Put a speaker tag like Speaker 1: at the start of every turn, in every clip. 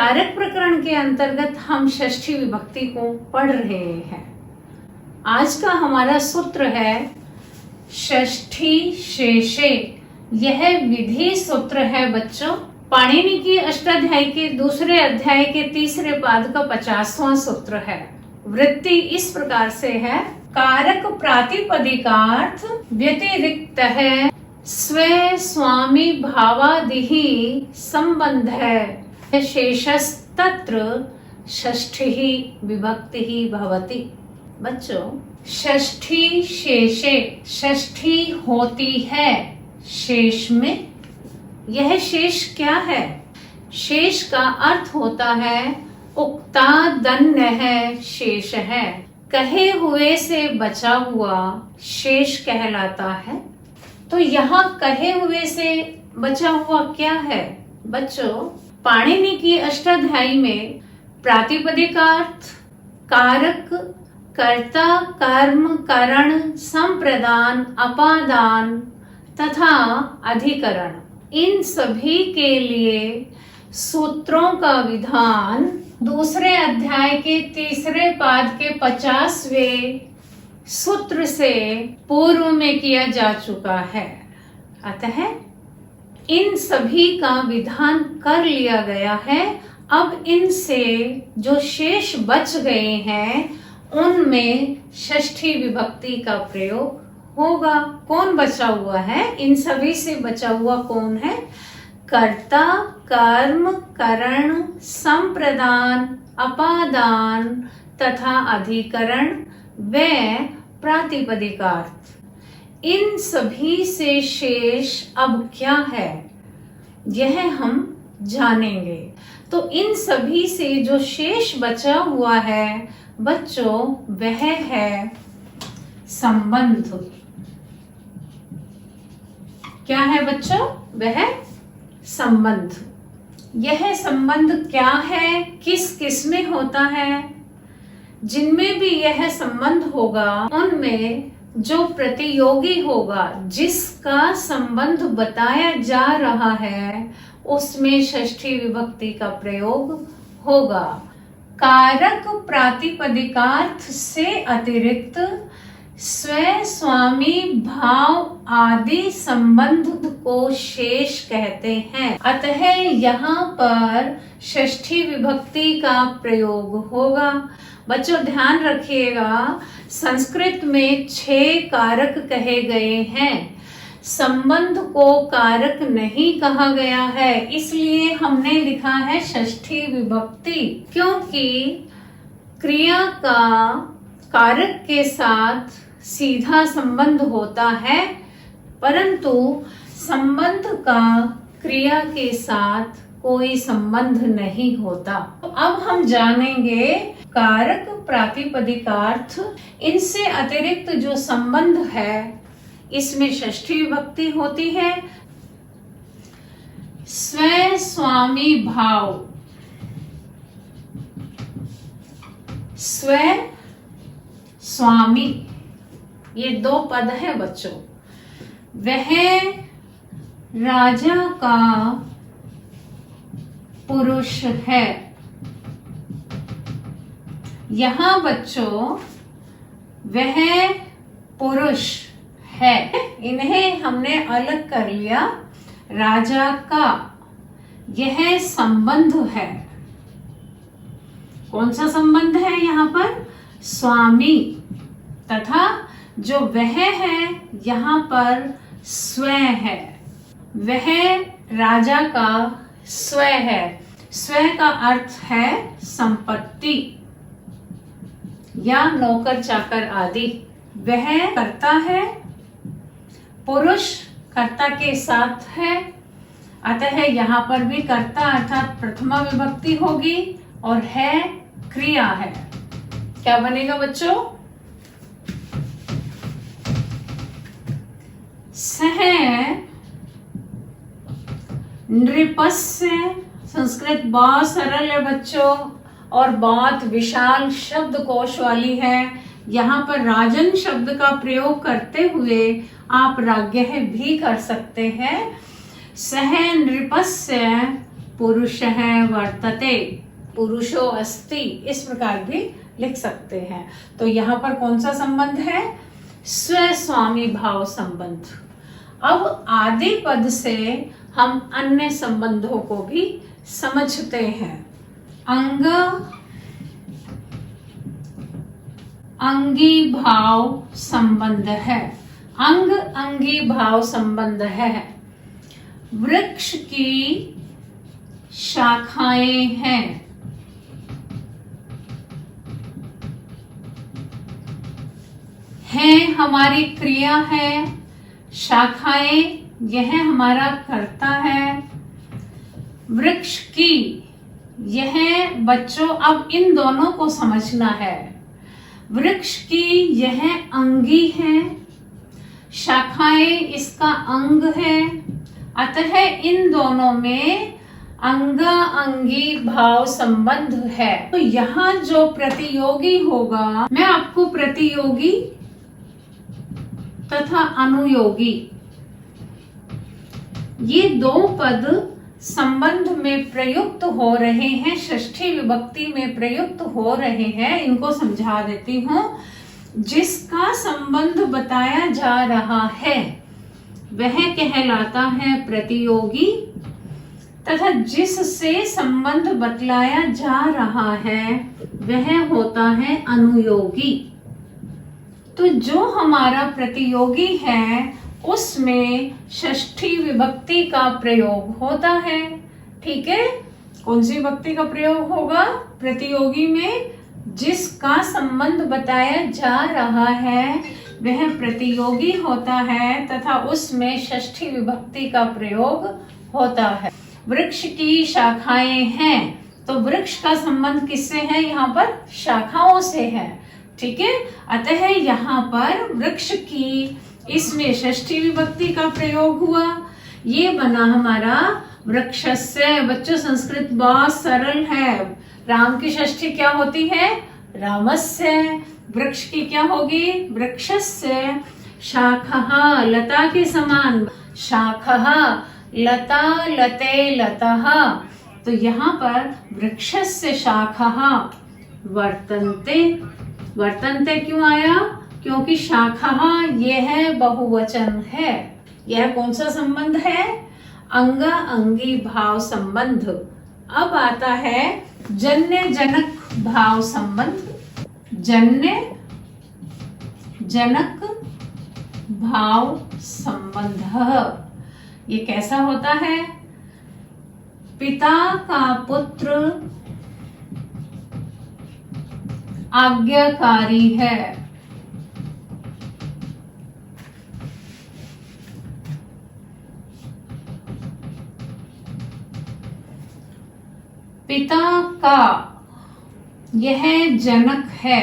Speaker 1: कारक प्रकरण के अंतर्गत हम षष्ठी विभक्ति को पढ़ रहे हैं। आज का हमारा सूत्र है षष्ठी शेषे। यह विधि सूत्र है बच्चों। पाणिनि की अष्टाध्यायी के दूसरे अध्याय के तीसरे पाद का 50वां सूत्र है। वृत्ति इस प्रकार से है, कारक प्रातिपदिकार्थ व्यतिरिक्त है, स्वे स्वामी भावादिहि संबंध है, शेषस्तत्र षष्ठी विभक्ति ही भवति। बच्चों, षष्ठी शेषे, षष्ठी होती है शेष में। यह शेष क्या है? शेष का अर्थ होता है उक्तादन्य है, शेष है, कहे हुए से बचा हुआ शेष कहलाता है। तो यहाँ कहे हुए से बचा हुआ क्या है बच्चों? पाणिनि की अष्टाध्यायी में प्रातिपदिकार्थ, कारक, कर्ता, कर्म, करण, संप्रदान, अपादान तथा अधिकरण, इन सभी के लिए सूत्रों का विधान दूसरे अध्याय के तीसरे पाद के 50वें सूत्र से पूर्व में किया जा चुका है। अतः इन सभी का विधान कर लिया गया है। अब इनसे जो शेष बच गए हैं उनमें षष्ठी विभक्ति का प्रयोग होगा। कौन बचा हुआ है? इन सभी से बचा हुआ कौन है? कर्ता, कर्म, करण, संप्रदान, अपादान तथा अधिकरण व प्रातिपदिकार्थ। इन सभी से शेष अब क्या है यह हम जानेंगे। तो इन सभी से जो शेष बचा हुआ है बच्चों, वह है संबंध। क्या है बच्चों? वह संबंध। यह संबंध क्या है, किस किस में होता है? जिनमें भी यह संबंध होगा उनमें जो प्रतियोगी होगा, जिसका संबंध बताया जा रहा है, उसमें षष्ठी विभक्ति का प्रयोग होगा। कारक प्रातिपदिकार्थ से अतिरिक्त स्वे स्वामी भाव आदि संबंध को शेष कहते हैं। अतः यहाँ पर षष्ठी विभक्ति का प्रयोग होगा। बच्चों ध्यान रखिएगा, संस्कृत में 6 कारक कहे गए हैं। संबंध को कारक नहीं कहा गया है, इसलिए हमने लिखा है षष्ठी विभक्ति, क्योंकि क्रिया का कारक के साथ सीधा संबंध होता है, परंतु संबंध का क्रिया के साथ कोई संबंध नहीं होता। तो अब हम जानेंगे कारक प्रातिपदिकार्थ, इनसे अतिरिक्त जो संबंध है इसमें षष्ठी विभक्ति होती है। स्वे स्वामी भाव, स्वे स्वामी, ये 2 पद है बच्चों। वह राजा का पुरुष है। यहाँ बच्चों वह पुरुष है, इन्हें हमने अलग कर लिया। राजा का यह संबंध है। कौन सा संबंध है यहाँ पर? स्वामी, तथा जो वह है यहाँ पर स्वे है। वह राजा का स्वे है। स्वे का अर्थ है संपत्ति या नौकर चाकर आदि। वह कर्ता है, पुरुष कर्ता के साथ है, अतः यहाँ पर भी कर्ता अर्थात प्रथमा विभक्ति होगी और है क्रिया है। क्या बनेगा बच्चों? सह नृपस्य। संस्कृत बहुत सरल है बच्चों और बहुत विशाल शब्द कोश वाली है। यहाँ पर राजन शब्द का प्रयोग करते हुए आप राज्ञः भी कर सकते हैं। सह नृपस्य पुरुषः वर्तते, पुरुषो अस्ति, इस प्रकार भी लिख सकते हैं। तो यहाँ पर कौन सा संबंध है? स्व स्वामी भाव संबंध। अब आदि पद से हम अन्य संबंधों को भी समझते हैं। अंग अंगी भाव संबंध है, अंग अंगी भाव संबंध है। वृक्ष की शाखाएं हैं, हमारी क्रिया है, शाखाएं यह हमारा कर्ता है। वृक्ष की, यह बच्चों अब इन दोनों को समझना है। वृक्ष की यह अंगी है, शाखाएं इसका अंग है, अतः इन दोनों में अंगा अंगी भाव संबंध है। तो यहाँ जो प्रतियोगी होगा, मैं आपको प्रतियोगी तथा अनुयोगी ये दो पद संबंध में प्रयुक्त हो रहे हैं, षष्ठी विभक्ति में प्रयुक्त हो रहे हैं, इनको समझा देती हूँ। जिसका संबंध बताया जा रहा है वह कहलाता है प्रतियोगी, तथा जिससे संबंध बतलाया जा रहा है वह होता है अनुयोगी। तो जो हमारा प्रतियोगी है उसमें षष्ठी विभक्ति का प्रयोग होता है। ठीक है, कौन सी विभक्ति का प्रयोग होगा? प्रतियोगी में जिसका संबंध बताया जा रहा है वह प्रतियोगी होता है, तथा उसमें षष्ठी विभक्ति का प्रयोग होता है। वृक्ष की शाखाएं हैं, तो वृक्ष का संबंध किससे है? यहाँ पर शाखाओं से है। ठीक है, अतः यहाँ पर वृक्ष की, इसमें षष्ठी विभक्ति का प्रयोग हुआ, ये बना हमारा वृक्षस्य। बच्चों संस्कृत बहुत सरल है। राम की षष्ठी क्या होती है? रामस्य। वृक्ष की क्या होगी? वृक्षस्य। शाखः, लता के समान, शाखः लता लते लतः। तो यहाँ पर वृक्षस्य शाखः वर्तन्ते। वर्तन्ते क्यों आया? क्योंकि शाखा यह बहुवचन है। यह कौन सा संबंध है? अंग अंगी भाव संबंध। अब आता है जन्य जनक भाव संबंध। जन्य जनक भाव संबंध ये कैसा होता है? पिता का पुत्र आज्ञाकारी है। पिता का यह जनक है,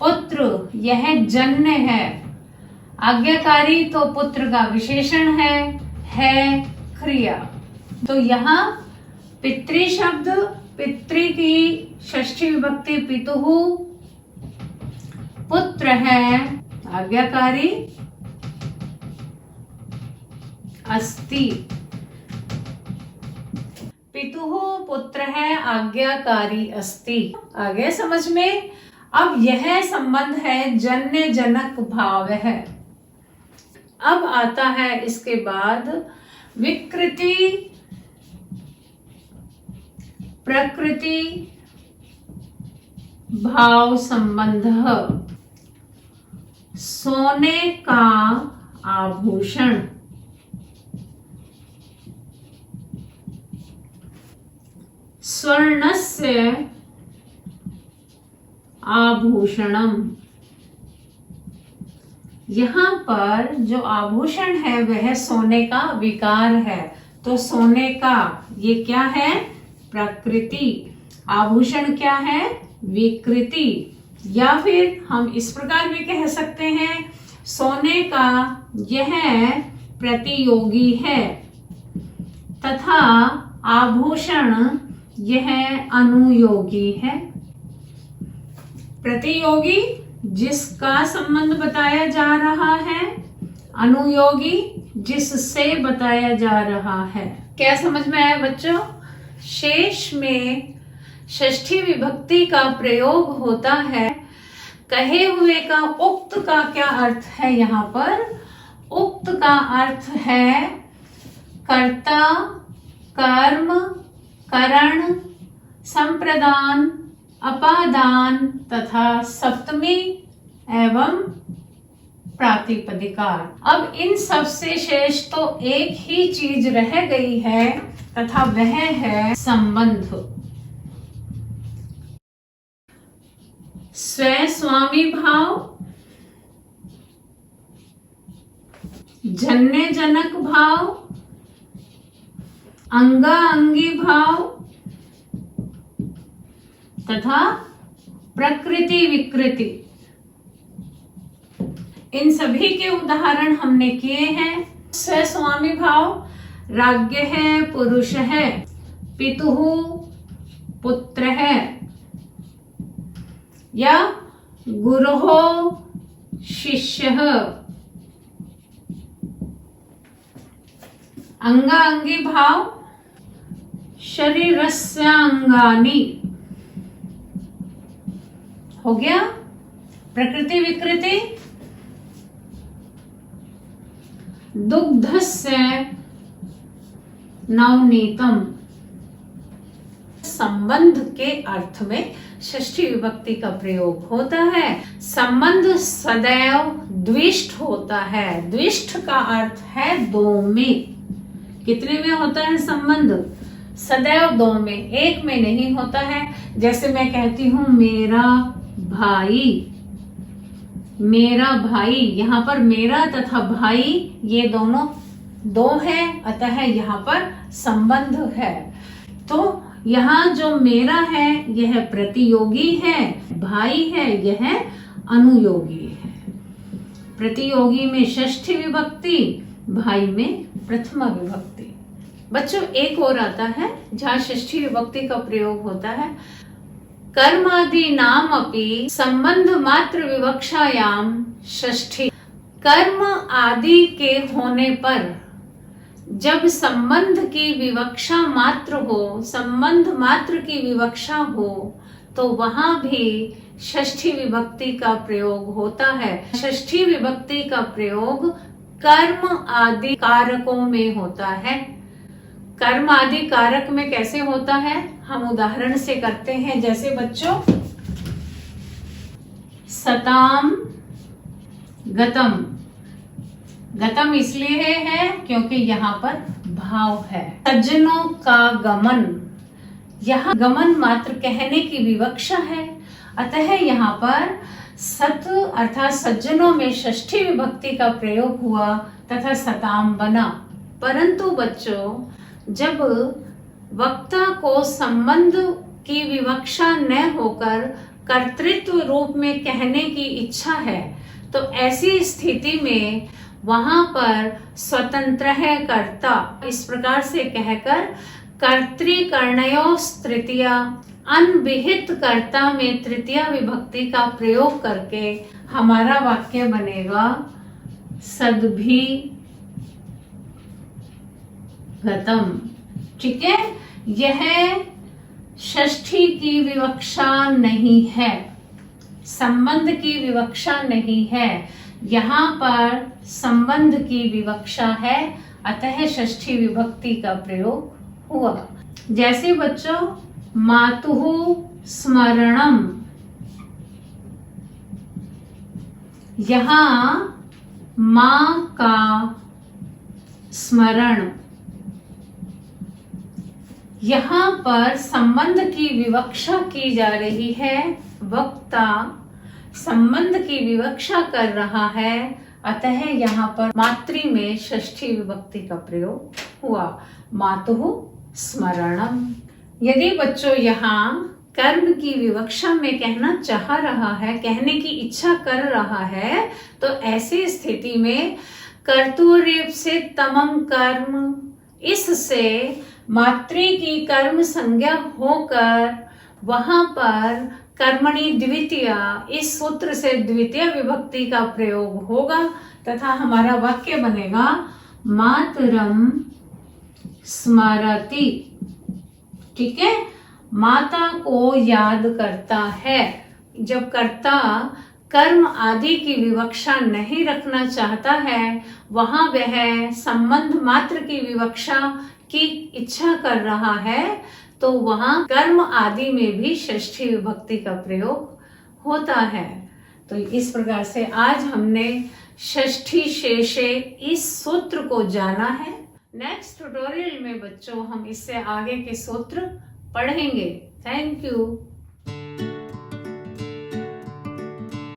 Speaker 1: पुत्र यह जन्य है, आज्ञाकारी तो पुत्र का विशेषण है क्रिया। तो यहाँ पितृ शब्द, पितृ की षष्ठी विभक्ति पितुः, पुत्र है आज्ञाकारी अस्ति। पितुः पुत्र है आज्ञाकारी अस्ति। आ गया समझ में? अब यह संबंध है जन्य जनक भाव है। अब आता है इसके बाद विकृति प्रकृति भाव संबंध। सोने का आभूषण, स्वर्णस्य आभूषणम। यहाँ पर जो आभूषण है वह सोने का विकार है। तो सोने का ये क्या है? प्रकृति। आभूषण क्या है? विकृति। या फिर हम इस प्रकार भी कह सकते हैं सोने का यह प्रतियोगी है तथा आभूषण यह अनुयोगी है। प्रतियोगी जिसका संबंध बताया जा रहा है, अनुयोगी जिससे बताया जा रहा है। क्या समझ में आया बच्चों? शेष में षष्ठी विभक्ति का प्रयोग होता है। कहे हुए का उक्त का क्या अर्थ है? यहाँ पर उक्त का अर्थ है कर्ता, कर्म, करण, संप्रदान, अपादान तथा सप्तमी एवं प्रातिपदिका। अब इन सब से शेष तो एक ही चीज रह गई है तथा वह है संबंध। स्व स्वामी भाव, जन्य जनक भाव, अंगा अंगी भाव तथा प्रकृति विकृति, इन सभी के उदाहरण हमने किए हैं। स्वस्वामी भाव राज्ञ है, पुरुष है, पितुः पुत्र है, या गुरुः शिष्यः। अंगांगी भाव शरीरस्य अंगानि, हो गया। प्रकृति विकृति दुग्धस्य नवनीतम। संबंध के अर्थ में षष्ठी विभक्ति का प्रयोग होता है। संबंध सदैव द्विष्ठ होता है। द्विष्ठ का अर्थ है दो में। कितने में होता है संबंध? सदैव दो में, एक में नहीं होता है। जैसे मैं कहती हूं मेरा भाई, मेरा भाई, यहाँ पर मेरा तथा भाई ये दोनों दो है, अतः यहाँ पर संबंध है। तो यहाँ जो मेरा है यह प्रतियोगी है, भाई है यह अनुयोगी है। प्रतियोगी में षष्ठी विभक्ति, भाई में प्रथमा विभक्ति। बच्चों एक और आता है जहाँ षष्ठी विभक्ति का प्रयोग होता है। कर्मादि नाम अपि संबंध मात्र विवक्षायाम षष्ठी। कर्म आदि के होने पर जब संबंध की विवक्षा मात्र हो, संबंध मात्र की विवक्षा हो, तो वहां भी षष्ठी विभक्ति का प्रयोग होता है। षष्ठी विभक्ति का प्रयोग कर्म आदि कारकों में होता है। कर्म आदि कारक में कैसे होता है हम उदाहरण से करते हैं। जैसे बच्चों सताम गतम, गतम इसलिए है क्योंकि यहाँ पर भाव है। सज्जनों का गमन, यहाँ गमन मात्र कहने की विवक्षा है, अतः यहाँ पर सत अर्थात सज्जनों में षष्ठी विभक्ति का प्रयोग हुआ तथा सताम बना। परंतु बच्चों जब वक्ता को संबंध की विवक्षा न होकर कर्तृत्व रूप में कहने की इच्छा है, तो ऐसी स्थिति में वहां पर स्वतंत्र है कर्ता, इस प्रकार से कहकर कर्तृकर्णयोः तृतीया, अनविहित कर्ता में तृतीया विभक्ति का प्रयोग करके हमारा वाक्य बनेगा सद्भि गतम। ठीक है, यह षष्ठी की विवक्षा नहीं है, संबंध की विवक्षा नहीं है, यहाँ पर संबंध की विवक्षा है, अतः षष्ठी विभक्ति का प्रयोग हुआ। जैसे बच्चों मातुः स्मरणम, यहाँ मां का स्मरण, यहाँ पर संबंध की विवक्षा की जा रही है। वक्ता संबंध की विवक्षा कर रहा है, अतः यहाँ पर मातृ में षष्ठी विभक्ति का प्रयोग हुआ, मातुः स्मरणम। यदि बच्चों यहाँ कर्म की विवक्षा में कहना चाह रहा है, कहने की इच्छा कर रहा है, तो ऐसी स्थिति में कर्तुरेव से तमम कर्म, इससे मातृ की कर्म संज्ञा होकर वहां पर कर्मणि द्वितीया, इस सूत्र से द्वितीय विभक्ति का प्रयोग होगा तथा हमारा वाक्य बनेगा मातरम स्मरति। ठीक है, माता को याद करता है। जब कर्ता कर्म आदि की विवक्षा नहीं रखना चाहता है, वहां वह संबंध मात्र की विवक्षा की इच्छा कर रहा है, तो वहां कर्म आदि में भी षष्ठी विभक्ति का प्रयोग होता है। तो इस प्रकार से आज हमने षष्ठी शेषे इस सूत्र को जाना है। नेक्स्ट ट्यूटोरियल में बच्चों हम इससे आगे के सूत्र पढ़ेंगे। Thank you.